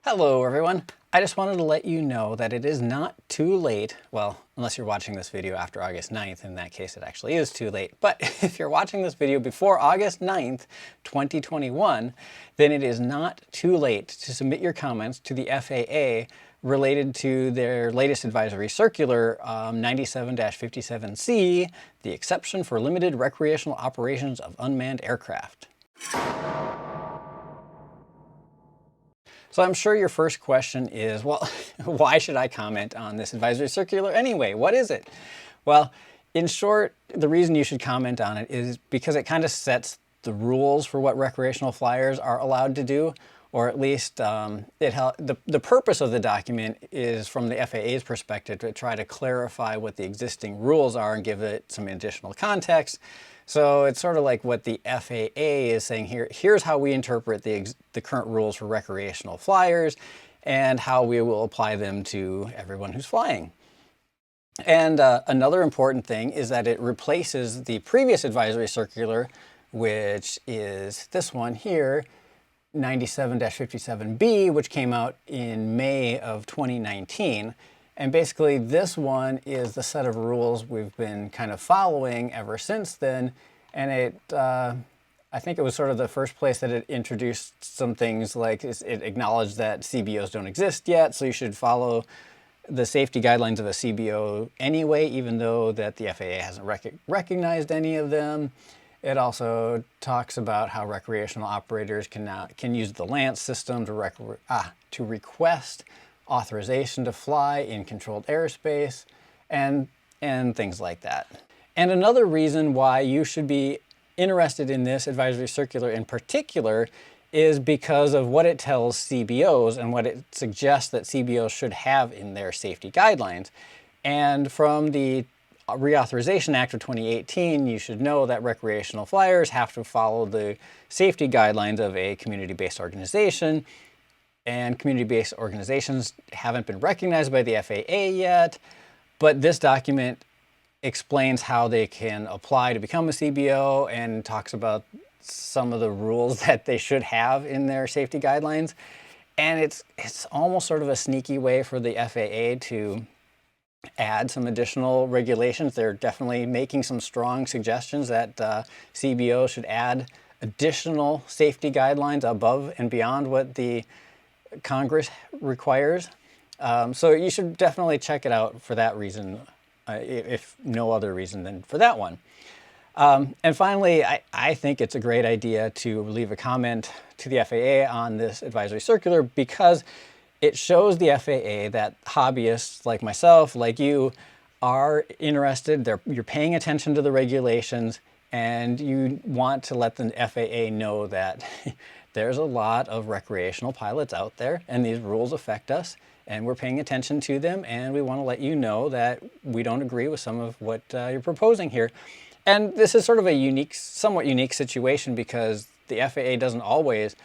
Hello everyone. I just wanted to let you know that it is not too late. Well, unless you're watching this video after August 9th, in that case it actually is too late. But if you're watching this video before August 9th, 2021, then it is not too late to submit your comments to the FAA related to their latest advisory circular 97-57C, the exception for limited recreational operations of unmanned aircraft. So I'm sure your first question is, well, why should I comment on this advisory circular anyway? What is it? Well, in short, the reason you should comment on it is because it kind of sets the rules for what recreational flyers are allowed to do, or at least the purpose of the document is, from the FAA's perspective, to try to clarify what the existing rules are and give it some additional context. So it's sort of like what the FAA is saying here. Here's how we interpret the current rules for recreational flyers and how we will apply them to everyone who's flying. And another important thing is that it replaces the previous advisory circular, which is this one here, 97-57B, which came out in May of 2019. And basically this one is the set of rules we've been kind of following ever since then. And I think it was sort of the first place that it introduced some things like it acknowledged that CBOs don't exist yet, so you should follow the safety guidelines of a CBO anyway, even though that the FAA hasn't recognized any of them. It also talks about how recreational operators can use the LANC system to request authorization to fly in controlled airspace and things like that. And another reason why you should be interested in this advisory circular in particular is because of what it tells CBOs and what it suggests that CBOs should have in their safety guidelines. And from the Reauthorization Act of 2018, you should know that recreational flyers have to follow the safety guidelines of a community-based organization. And community-based organizations haven't been recognized by the FAA yet, but this document explains how they can apply to become a CBO and talks about some of the rules that they should have in their safety guidelines. And it's almost sort of a sneaky way for the FAA to add some additional regulations. They're definitely making some strong suggestions that CBO should add additional safety guidelines above and beyond what the Congress requires. So you should definitely check it out for that reason, if no other reason than for that one. And finally, I think it's a great idea to leave a comment to the FAA on this advisory circular because it shows the FAA that hobbyists like myself, like you, are interested, you're paying attention to the regulations, and you want to let the FAA know that there's a lot of recreational pilots out there, and these rules affect us, and we're paying attention to them, and we want to let you know that we don't agree with some of what you're proposing here. And this is sort of a somewhat unique situation because the FAA doesn't always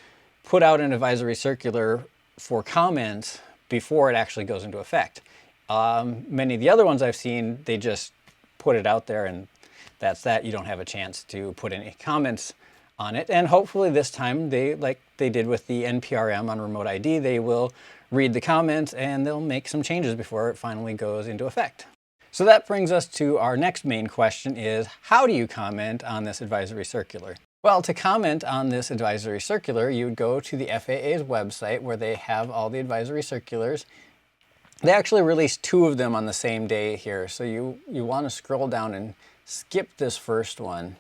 put out an advisory circular for comments before it actually goes into effect. Many of the other ones I've seen, they just put it out there and that's that. You don't have a chance to put any comments on it. And hopefully this time, like they did with the NPRM on remote ID, they will read the comments and they'll make some changes before it finally goes into effect. So that brings us to our next main question is, how do you comment on this advisory circular? Well, to comment on this advisory circular, you would go to the FAA's website where they have all the advisory circulars. They actually released 2 of them on the same day here. So you want to scroll down and skip this first one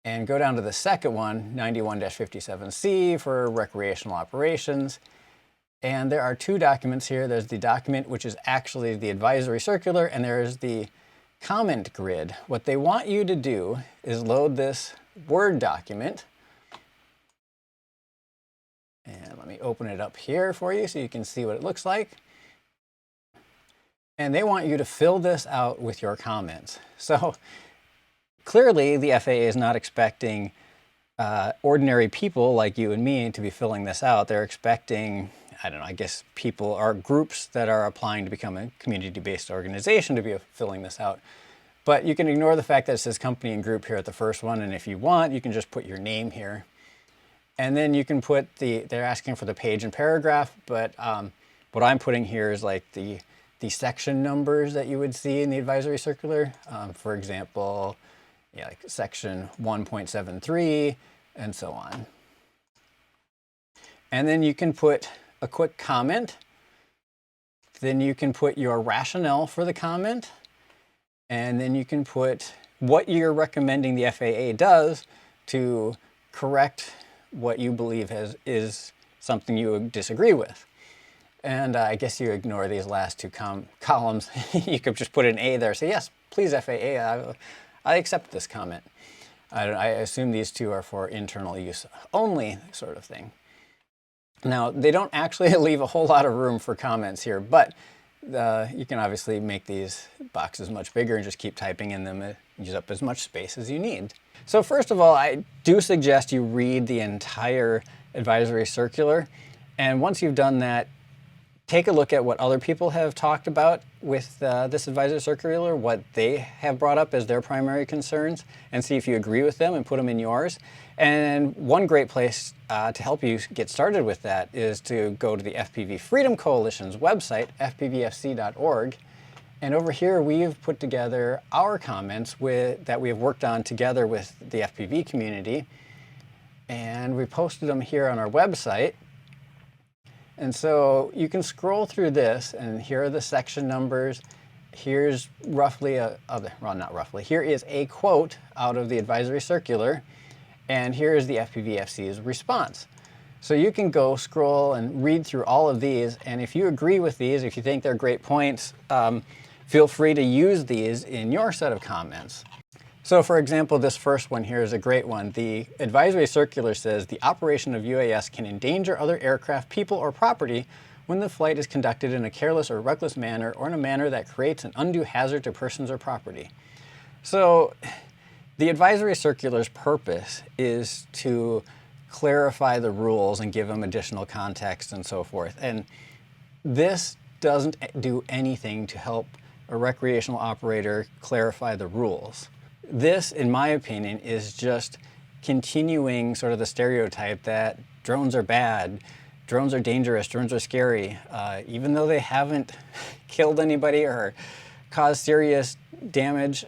and go down to the second one, 91-57C for recreational operations. And there are 2 documents here. There's the document, which is actually the advisory circular, and there's the comment grid. What they want you to do is load this Word document. And let me open it up here for you so you can see what it looks like. And they want you to fill this out with your comments. So clearly the FAA is not expecting ordinary people like you and me to be filling this out. They're expecting, I don't know, I guess people or groups that are applying to become a community-based organization to be filling this out. But you can ignore the fact that it says company and group here at the first one, and if you want, you can just put your name here. And then you can put they're asking for the page and paragraph, but what I'm putting here is like the section numbers that you would see in the advisory circular. For example, yeah, like section 1.73 and so on. And then you can put a quick comment. Then you can put your rationale for the comment. And then you can put what you're recommending the FAA does to correct what you believe is something you disagree with. And I guess you ignore these last two columns. You could just put an A there. Say, yes, please, FAA, I accept this comment. I assume these two are for internal use only, sort of thing. Now, they don't actually leave a whole lot of room for comments here, but you can obviously make these boxes much bigger and just keep typing in them and use up as much space as you need. So first of all, I do suggest you read the entire advisory circular. And once you've done that, take a look at what other people have talked about with this advisory circular, what they have brought up as their primary concerns, and see if you agree with them and put them in yours. And one great place to help you get started with that is to go to the FPV Freedom Coalition's website, fpvfc.org. And over here, we've put together our comments that we have worked on together with the FPV community. And we posted them here on our website. And so you can scroll through this, and here are the section numbers. Here's roughly not roughly, here is a quote out of the advisory circular, and here is the FPVFC's response. So you can go scroll and read through all of these, and if you agree with these, if you think they're great points, feel free to use these in your set of comments. So for example, this first one here is a great one. The advisory circular says the operation of UAS can endanger other aircraft, people, or property when the flight is conducted in a careless or reckless manner or in a manner that creates an undue hazard to persons or property. So the advisory circular's purpose is to clarify the rules and give them additional context and so forth. And this doesn't do anything to help a recreational operator clarify the rules. This, in my opinion, is just continuing sort of the stereotype that drones are bad, drones are dangerous, drones are scary, even though they haven't killed anybody or caused serious damage.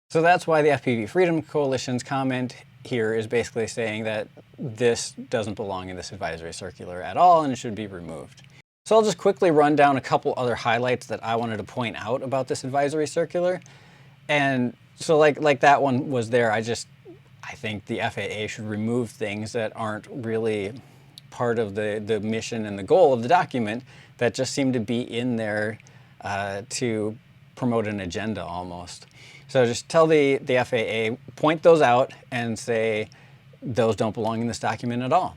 So that's why the FPV Freedom Coalition's comment here is basically saying that this doesn't belong in this advisory circular at all and it should be removed. So I'll just quickly run down a couple other highlights that I wanted to point out about this advisory circular. And so like that one was there, I think the FAA should remove things that aren't really part of the mission and the goal of the document that just seem to be in there to promote an agenda almost. So just tell the FAA, point those out and say those don't belong in this document at all.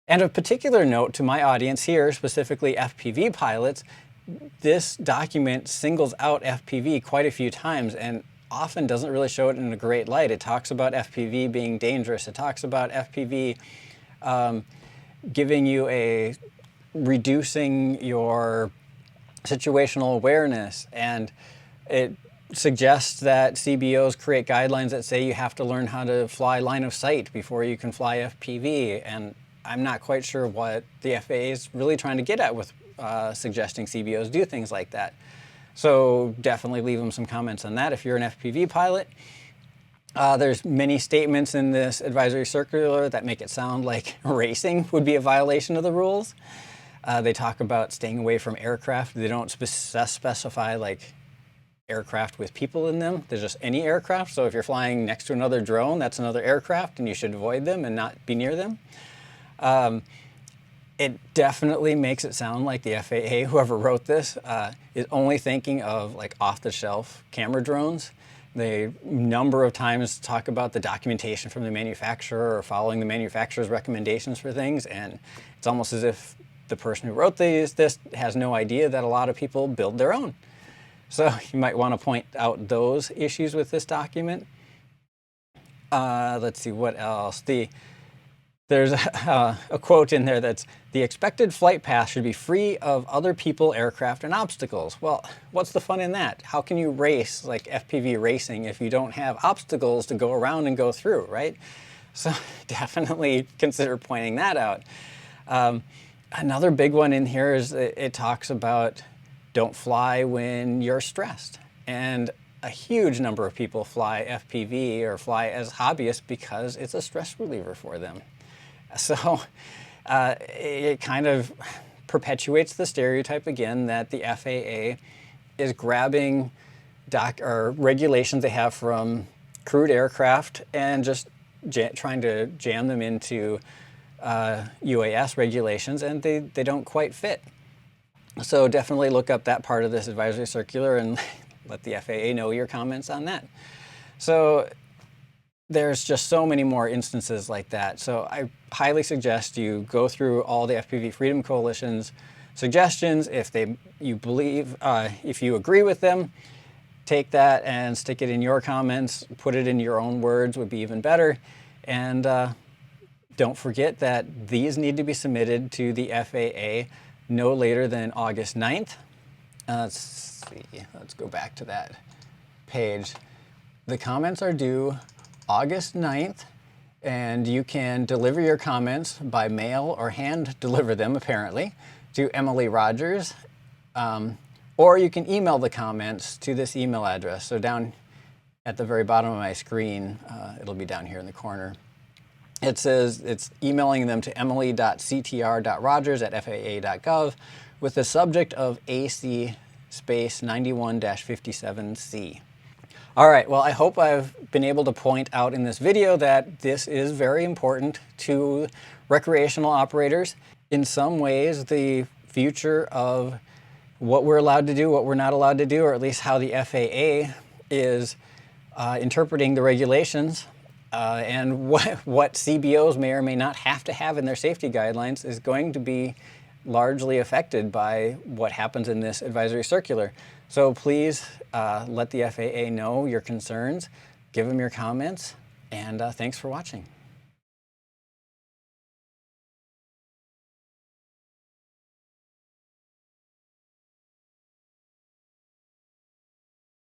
And of particular note to my audience here, specifically FPV pilots, this document singles out FPV quite a few times and often doesn't really show it in a great light. It talks about FPV being dangerous. It talks about FPV giving you reducing your situational awareness, and it suggests that CBOs create guidelines that say you have to learn how to fly line of sight before you can fly FPV, and I'm not quite sure what the FAA is really trying to get at with suggesting CBOs do things like that. So definitely leave them some comments on that if you're an FPV pilot. There's many statements in this advisory circular that make it sound like racing would be a violation of the rules. They talk about staying away from aircraft. They don't specify like aircraft with people in them. There's just any aircraft. So if you're flying next to another drone, that's another aircraft and you should avoid them and not be near them. It definitely makes it sound like the FAA, whoever wrote this, is only thinking of like off-the-shelf camera drones. They number of times talk about the documentation from the manufacturer or following the manufacturer's recommendations for things, and it's almost as if the person who wrote this has no idea that a lot of people build their own. So you might want to point out those issues with this document. Let's see, what else? There's a quote in there that's, the expected flight path should be free of other people, aircraft, and obstacles. Well, what's the fun in that? How can you race like FPV racing if you don't have obstacles to go around and go through, right? So definitely consider pointing that out. Another big one in here is it talks about don't fly when you're stressed. And a huge number of people fly FPV or fly as hobbyists because it's a stress reliever for them. So it kind of perpetuates the stereotype again that the FAA is grabbing regulations they have from crewed aircraft and just trying to jam them into UAS regulations, and they don't quite fit. So definitely look up that part of this advisory circular and let the FAA know your comments on that. So there's just so many more instances like that. So I highly suggest you go through all the FPV Freedom Coalition's suggestions. If you agree with them, take that and stick it in your comments, put it in your own words would be even better. And don't forget that these need to be submitted to the FAA no later than August 9th. Let's see, let's go back to that page. The comments are due August 9th, and you can deliver your comments by mail or hand deliver them, apparently, to Emily Rogers, or you can email the comments to this email address. So down at the very bottom of my screen, it'll be down here in the corner. It says it's emailing them to emily.ctr.rogers@faa.gov with the subject of AC space 91-57C. All right, well, I hope I've been able to point out in this video that this is very important to recreational operators. In some ways, the future of what we're allowed to do, what we're not allowed to do, or at least how the FAA is interpreting the regulations and what CBOs may or may not have to have in their safety guidelines is going to be largely affected by what happens in this advisory circular. So please let the FAA know your concerns, give them your comments, and thanks for watching.